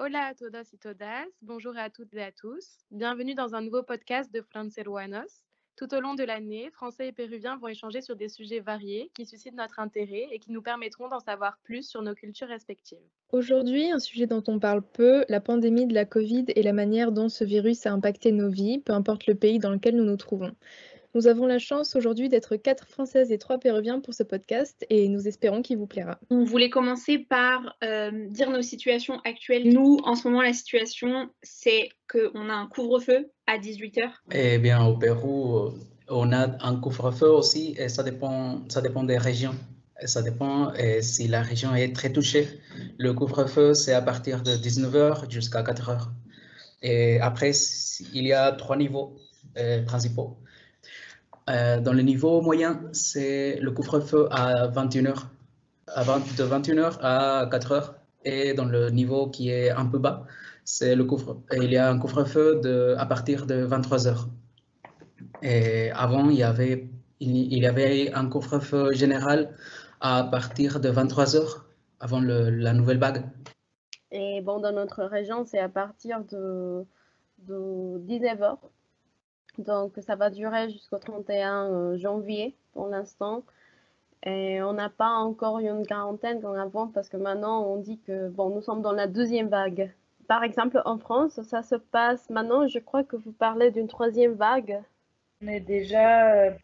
Hola a todas y todas, bonjour à toutes et à tous. Bienvenue dans un nouveau podcast de Franceruanos. Tout au long de l'année, Français et Péruviens vont échanger sur des sujets variés qui suscitent notre intérêt et qui nous permettront d'en savoir plus sur nos cultures respectives. Aujourd'hui, un sujet dont on parle peu, la pandémie de la Covid et la manière dont ce virus a impacté nos vies, peu importe le pays dans lequel nous nous trouvons. Nous avons la chance aujourd'hui d'être 4 Françaises et 3 Péruviens pour ce podcast et nous espérons qu'il vous plaira. On voulait commencer par dire nos situations actuelles. Nous, en ce moment, la situation, c'est qu'on a un couvre-feu à 18h. Eh bien, au Pérou, on a un couvre-feu aussi et ça dépend des régions. Et ça dépend si la région est très touchée. Le couvre-feu, c'est à partir de 19h jusqu'à 4h. Et après, il y a 3 niveaux principaux. Dans le niveau moyen, c'est le couvre-feu à 21h, de 21h à 4h. Et dans le niveau qui est un peu bas, il y a un couvre-feu à partir de 23h. Et avant, il y avait un couvre-feu général à partir de 23h, avant la nouvelle vague. Et bon, dans notre région, c'est à partir de 19h. Donc, ça va durer jusqu'au 31 janvier pour l'instant. Et on n'a pas encore une quarantaine comme avant parce que maintenant, on dit que bon, nous sommes dans la deuxième vague. Par exemple, en France, ça se passe maintenant, je crois que vous parlez d'une troisième vague. On est déjà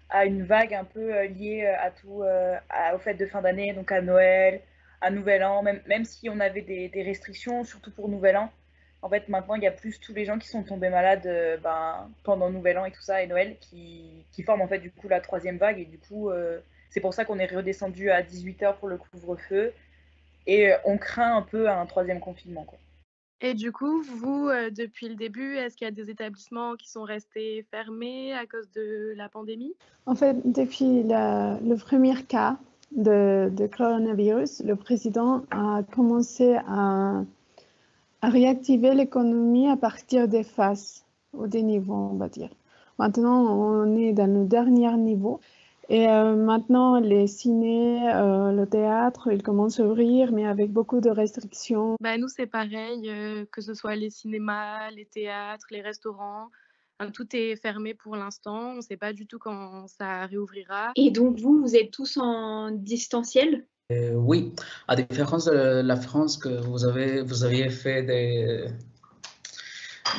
à une vague un peu liée à tout, aux fêtes de fin d'année, donc à Noël, à Nouvel An, même si on avait des restrictions, surtout pour Nouvel An. En fait, maintenant, il y a plus tous les gens qui sont tombés malades pendant Nouvel An et tout ça, et Noël, qui forment en fait du coup la troisième vague. Et du coup, c'est pour ça qu'on est redescendu à 18h pour le couvre-feu. Et on craint un peu un troisième confinement, quoi. Et du coup, vous, depuis le début, est-ce qu'il y a des établissements qui sont restés fermés à cause de la pandémie? En fait, depuis le premier cas de coronavirus, le président a commencé à réactiver l'économie à partir des phases ou des niveaux, on va dire. Maintenant, on est dans le dernier niveau. Et maintenant, les cinés, le théâtre, ils commencent à ouvrir, mais avec beaucoup de restrictions. Nous, c'est pareil, que ce soit les cinémas, les théâtres, les restaurants, tout est fermé pour l'instant. On ne sait pas du tout quand ça réouvrira. Et donc, vous êtes tous en distanciel? Oui, à différence de la France, que vous aviez fait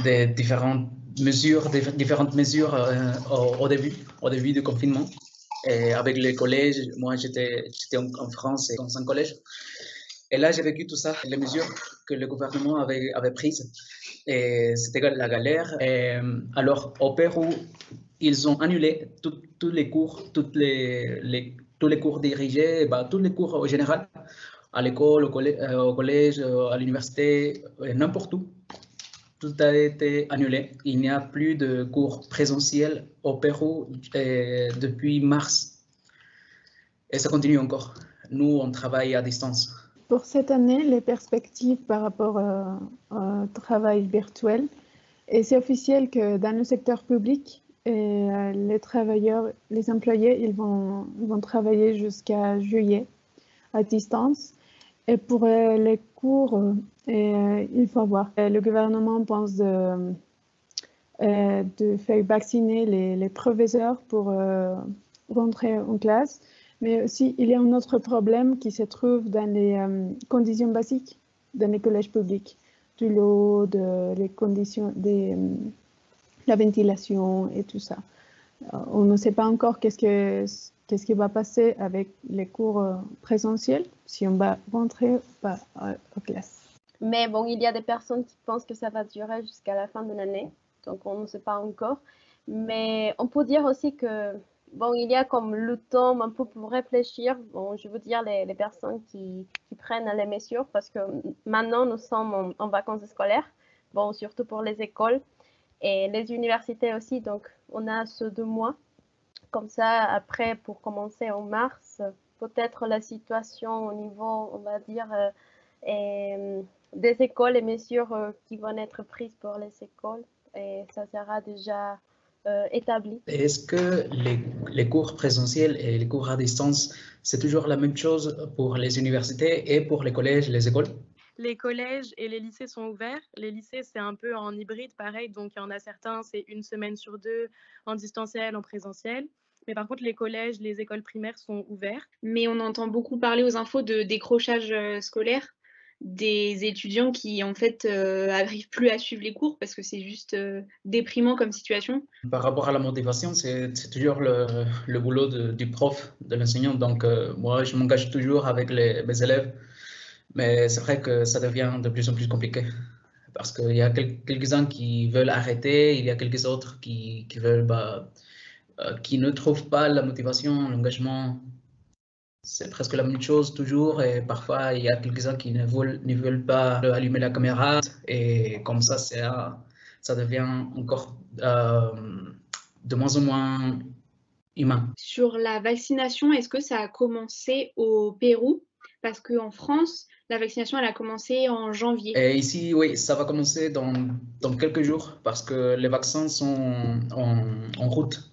des différentes mesures au début du confinement. Et avec les collèges, moi j'étais en France et dans un collège. Et là, j'ai vécu tout ça, les mesures que le gouvernement avait prises. Et c'était la galère. Et alors, au Pérou, ils ont annulé tous les cours, tous les cours dirigés, tous les cours en général, à l'école, au collège, à l'université, n'importe où. Tout a été annulé. Il n'y a plus de cours présentiels au Pérou depuis mars. Et ça continue encore. Nous, on travaille à distance. Pour cette année, les perspectives par rapport au travail virtuel, et c'est officiel que dans le secteur public, les travailleurs, les employés, ils vont travailler jusqu'à juillet à distance. Et pour les cours, il faut voir. Le gouvernement pense de faire vacciner les professeurs pour rentrer en classe. Mais aussi, il y a un autre problème qui se trouve dans les conditions basiques dans les collèges publics. De l'eau, les conditions, la ventilation et tout ça. On ne sait pas encore qu'est-ce qui va passer avec les cours présentiels, si on va rentrer ou pas aux classes. Mais bon, il y a des personnes qui pensent que ça va durer jusqu'à la fin de l'année, donc on ne sait pas encore. Mais on peut dire aussi que bon, il y a comme le temps un peu pour réfléchir. Bon, je veux dire les personnes qui prennent les mesures parce que maintenant nous sommes en vacances scolaires, bon, surtout pour les écoles et les universités aussi. Donc, on a ce 2 mois. Comme ça, après, pour commencer en mars, peut-être la situation au niveau, on va dire, et des écoles et mesures qui vont être prises pour les écoles et ça sera déjà établi. Est-ce que les cours présentiels et les cours à distance, c'est toujours la même chose pour les universités et pour les collèges, les écoles? Les collèges et les lycées sont ouverts. Les lycées, c'est un peu en hybride, pareil. Donc, il y en a certains, c'est une semaine sur deux en distanciel, en présentiel. Mais par contre, les collèges, les écoles primaires sont ouverts. Mais on entend beaucoup parler aux infos de décrochage scolaire, des étudiants qui en fait arrivent plus à suivre les cours parce que c'est juste déprimant comme situation. Par rapport à la motivation, c'est toujours le boulot du prof, de l'enseignant. Donc, moi, je m'engage toujours avec mes élèves, mais c'est vrai que ça devient de plus en plus compliqué parce qu'il y a quelques-uns qui veulent arrêter, il y a quelques autres qui veulent, qui ne trouvent pas la motivation, l'engagement. C'est presque la même chose toujours et parfois il y a quelques-uns qui ne veulent pas allumer la caméra et comme ça devient encore de moins en moins humain. Sur la vaccination, est-ce que ça a commencé au Pérou? Parce qu'en France, la vaccination, elle a commencé en janvier. Et ici, oui, ça va commencer dans quelques jours parce que les vaccins sont en route.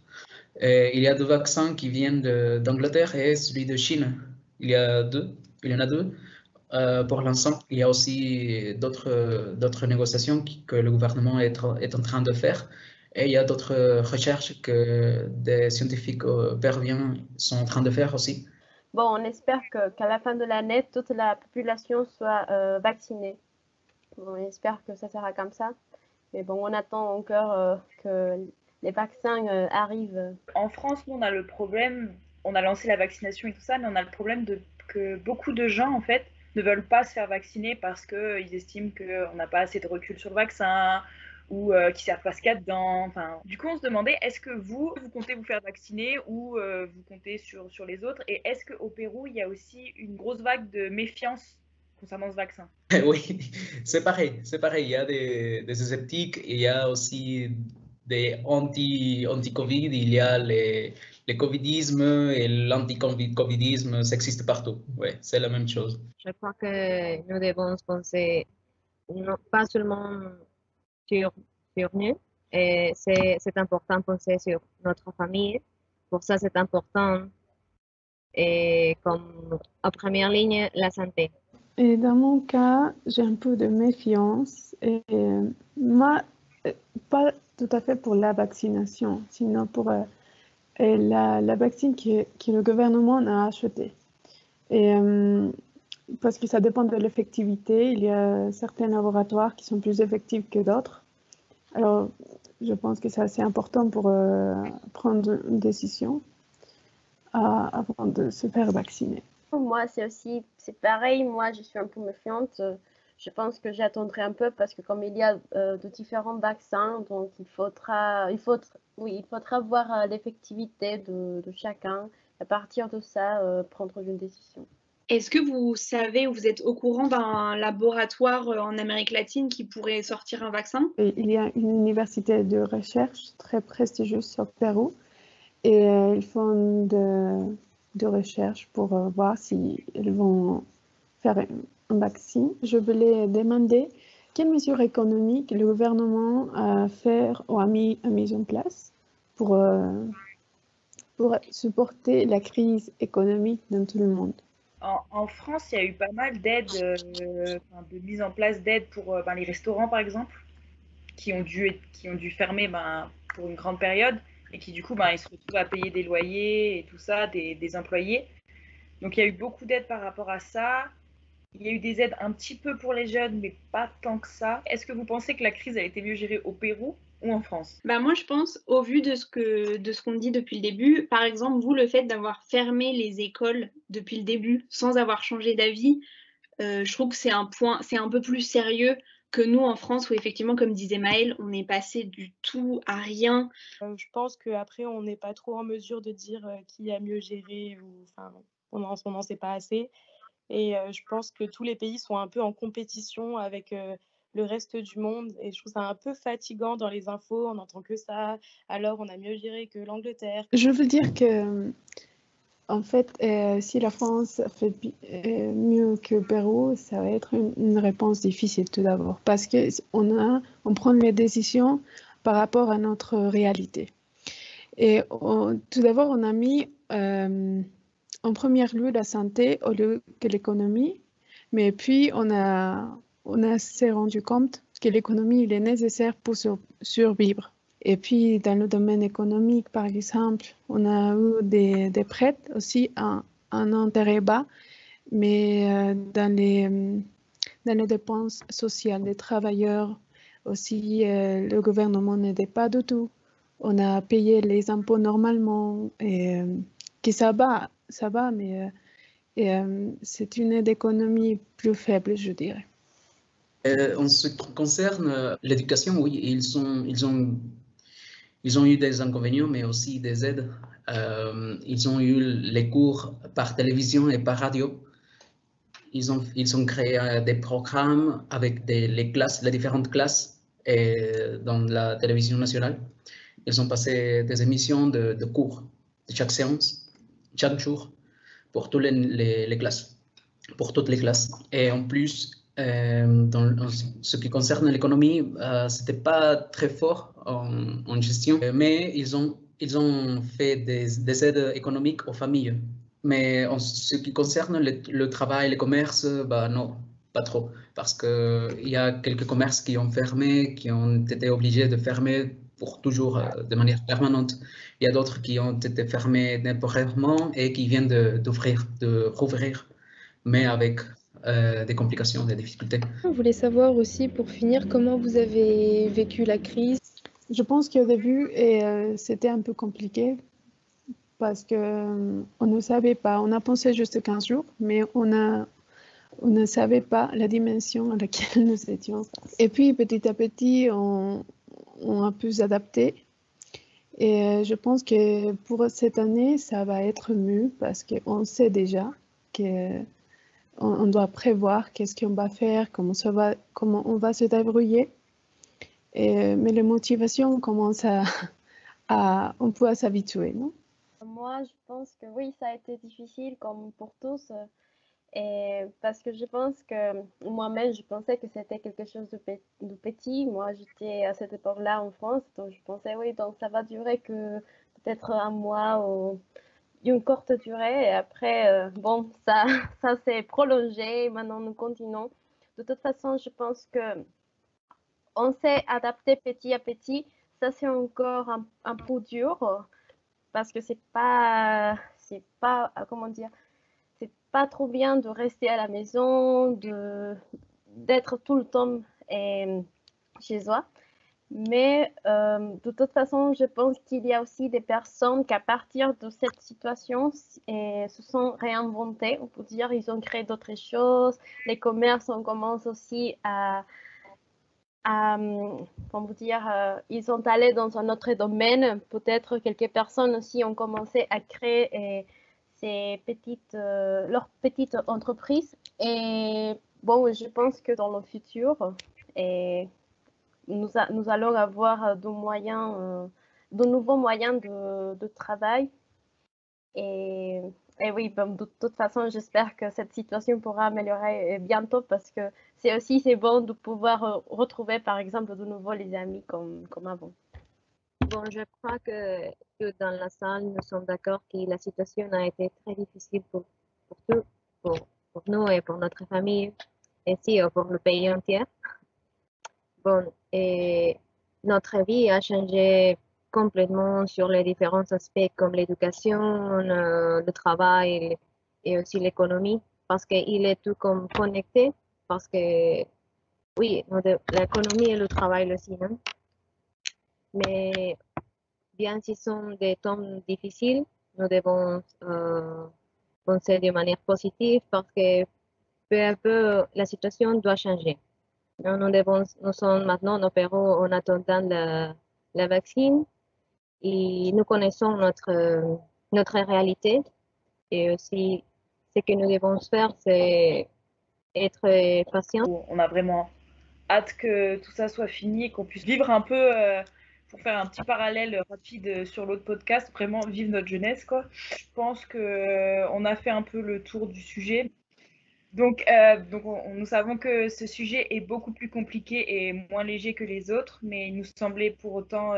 Et il y a deux vaccins qui viennent d'Angleterre et celui de Chine. Il y en a deux. Pour l'instant, il y a aussi d'autres négociations que le gouvernement est en train de faire. Et il y a d'autres recherches que des scientifiques péruviens sont en train de faire aussi. Bon, on espère qu'à la fin de l'année, toute la population soit vaccinée. Bon, on espère que ça sera comme ça. Mais bon, on attend encore que les vaccins arrivent. En France, nous, on a le problème, on a lancé la vaccination et tout ça, mais on a le problème que beaucoup de gens, en fait, ne veulent pas se faire vacciner parce qu'ils estiment qu'on n'a pas assez de recul sur le vaccin ou qu'ils ne savent pas ce qu'il y a dedans. Enfin, du coup, on se demandait, est-ce que vous comptez vous faire vacciner ou vous comptez sur les autres? Et est-ce qu'au Pérou, il y a aussi une grosse vague de méfiance concernant ce vaccin? Oui, c'est pareil, c'est pareil. Il y a des sceptiques, il y a aussi des anti-Covid, il y a les covidismes et l'anti-covidisme, ça existe partout. Oui, c'est la même chose. Je crois que nous devons penser pas seulement sur nous, et c'est important de penser sur notre famille. Pour ça, c'est important, et comme en première ligne, la santé. Et dans mon cas, j'ai un peu de méfiance. Et moi, pas tout à fait pour la vaccination, sinon pour la vaccine que le gouvernement a achetée. Et parce que ça dépend de l'effectivité. Il y a certains laboratoires qui sont plus effectifs que d'autres. Alors, je pense que c'est assez important pour prendre une décision avant de se faire vacciner. Moi, c'est pareil. Moi, je suis un peu méfiante. Je pense que j'attendrai un peu parce que comme il y a de différents vaccins, donc il faudra voir l'effectivité de chacun. À partir de ça, prendre une décision. Est-ce que vous savez ou vous êtes au courant d'un laboratoire en Amérique latine qui pourrait sortir un vaccin? Et il y a une université de recherche très prestigieuse au Pérou et ils font de recherche pour voir si ils vont faire un vaccin. Je voulais demander quelles mesures économiques le gouvernement a fait ou a mis en place pour supporter la crise économique dans tout le monde. En France, il y a eu pas mal d'aides, de mise en place d'aides pour les restaurants, par exemple, qui ont dû fermer pour une grande période et qui, du coup, ils se retrouvent à payer des loyers et tout ça, des employés. Donc, il y a eu beaucoup d'aides par rapport à ça. Il y a eu des aides un petit peu pour les jeunes, mais pas tant que ça. Est-ce que vous pensez que la crise a été mieux gérée au Pérou ou en France? Moi, je pense, au vu de ce qu'on dit depuis le début, par exemple, vous, le fait d'avoir fermé les écoles depuis le début sans avoir changé d'avis, je trouve que c'est un peu plus sérieux que nous en France où effectivement, comme disait Maëlle, on est passé du tout à rien. Je pense qu'après, on n'est pas trop en mesure de dire qui a mieux géré on n'en sait pas assez. Et je pense que tous les pays sont un peu en compétition avec le reste du monde. Et je trouve ça un peu fatigant dans les infos, on n'entend que ça. Alors, on a mieux géré que l'Angleterre. Je veux dire que En fait, si la France fait mieux que le Pérou, ça va être une réponse difficile tout d'abord, parce que on prend les décisions par rapport à notre réalité. Et tout d'abord, on a mis en premier lieu la santé au lieu que l'économie, mais puis on s'est rendu compte que l'économie il est nécessaire pour survivre. Et puis, dans le domaine économique, par exemple, on a eu des prêts aussi à un intérêt bas, mais dans les dépenses sociales des travailleurs aussi, le gouvernement n'aidait pas du tout. On a payé les impôts normalement, et que ça va, mais c'est une aide économique plus faible, je dirais. En ce qui concerne l'éducation, oui, ils ont eu des inconvénients, mais aussi des aides. Ils ont eu les cours par télévision et par radio. Ils ont créé des programmes avec les différentes classes dans la télévision nationale. Ils ont passé des émissions de cours de chaque séance, chaque jour, pour toutes les classes, pour toutes les classes. Et en plus, en ce qui concerne l'économie, c'était pas très fort en gestion, mais ils ont fait des aides économiques aux familles. Mais en ce qui concerne le travail, le commerce, bah non, pas trop, parce qu'il y a quelques commerces qui ont fermé, qui ont été obligés de fermer pour toujours de manière permanente. Il y a d'autres qui ont été fermés temporairement et qui viennent de rouvrir, mais avec des complications, des difficultés. Je voulais savoir aussi, pour finir, comment vous avez vécu la crise. Je pense qu'au début, c'était un peu compliqué parce qu'on ne savait pas. On a pensé juste 15 jours, mais on ne savait pas la dimension à laquelle nous étions. Et puis, petit à petit, on a pu s'adapter. Et je pense que pour cette année, ça va être mieux parce qu'on sait déjà qu'on doit prévoir qu'est-ce qu'on va faire, comment on va se débrouiller. Mais les motivations commencent on peut s'habituer, non? Moi, je pense que oui, ça a été difficile comme pour tous. Et parce que je pense que moi-même, je pensais que c'était quelque chose de petit. Moi, j'étais à cette époque-là en France, donc je pensais, oui, donc ça va durer que peut-être un mois ou une courte durée. Et après, bon, ça s'est prolongé. Maintenant, nous continuons. De toute façon, je pense que on s'est adapté petit à petit. Ça, c'est encore un peu dur parce que c'est pas, comment dire, c'est pas trop bien de rester à la maison, d'être tout le temps chez soi. Mais de toute façon, je pense qu'il y a aussi des personnes qui, à partir de cette situation, se sont réinventées. On peut dire ils ont créé d'autres choses. Les commerces, on commence aussi comment dire, ils sont allés dans un autre domaine. Peut-être quelques personnes aussi ont commencé à créer leurs petites entreprises. Et bon, je pense que dans le futur, nous allons avoir de nouveaux moyens de travail. Et oui, de toute façon, j'espère que cette situation pourra améliorer bientôt parce que c'est bon de pouvoir retrouver, par exemple, de nouveau les amis comme avant. Bon, je crois que dans la salle, nous sommes d'accord que la situation a été très difficile pour tout, pour nous et pour notre famille, et aussi pour le pays entier. Bon, et notre vie a changé complètement sur les différents aspects comme l'éducation, le travail et aussi l'économie, parce qu'il est tout comme connecté, parce que oui, l'économie et le travail aussi, non? Mais bien si ce sont des temps difficiles, nous devons penser de manière positive parce que peu à peu la situation doit changer. Nous sommes maintenant en Pérou en attendant la vaccine et nous connaissons notre réalité et aussi ce que nous devons faire, c'est être patient. On a vraiment hâte que tout ça soit fini et qu'on puisse vivre un peu pour faire un petit parallèle rapide sur l'autre podcast, vraiment vive notre jeunesse, quoi. Je pense qu'on a fait un peu le tour du sujet. Donc nous savons que ce sujet est beaucoup plus compliqué et moins léger que les autres, mais il nous semblait pour autant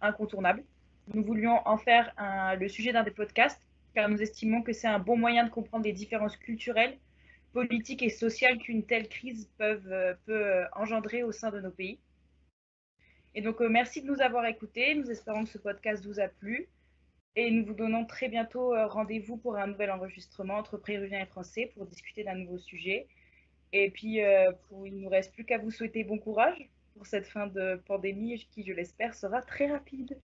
incontournable. Nous voulions en faire le sujet d'un des podcasts, car nous estimons que c'est un bon moyen de comprendre les différences culturelles, politiques et sociales qu'une telle crise peut engendrer au sein de nos pays. Et donc, merci de nous avoir écoutés. Nous espérons que ce podcast vous a plu. Et nous vous donnons très bientôt rendez-vous pour un nouvel enregistrement entre Péruviens et Français pour discuter d'un nouveau sujet. Et puis, il ne nous reste plus qu'à vous souhaiter bon courage pour cette fin de pandémie qui, je l'espère, sera très rapide.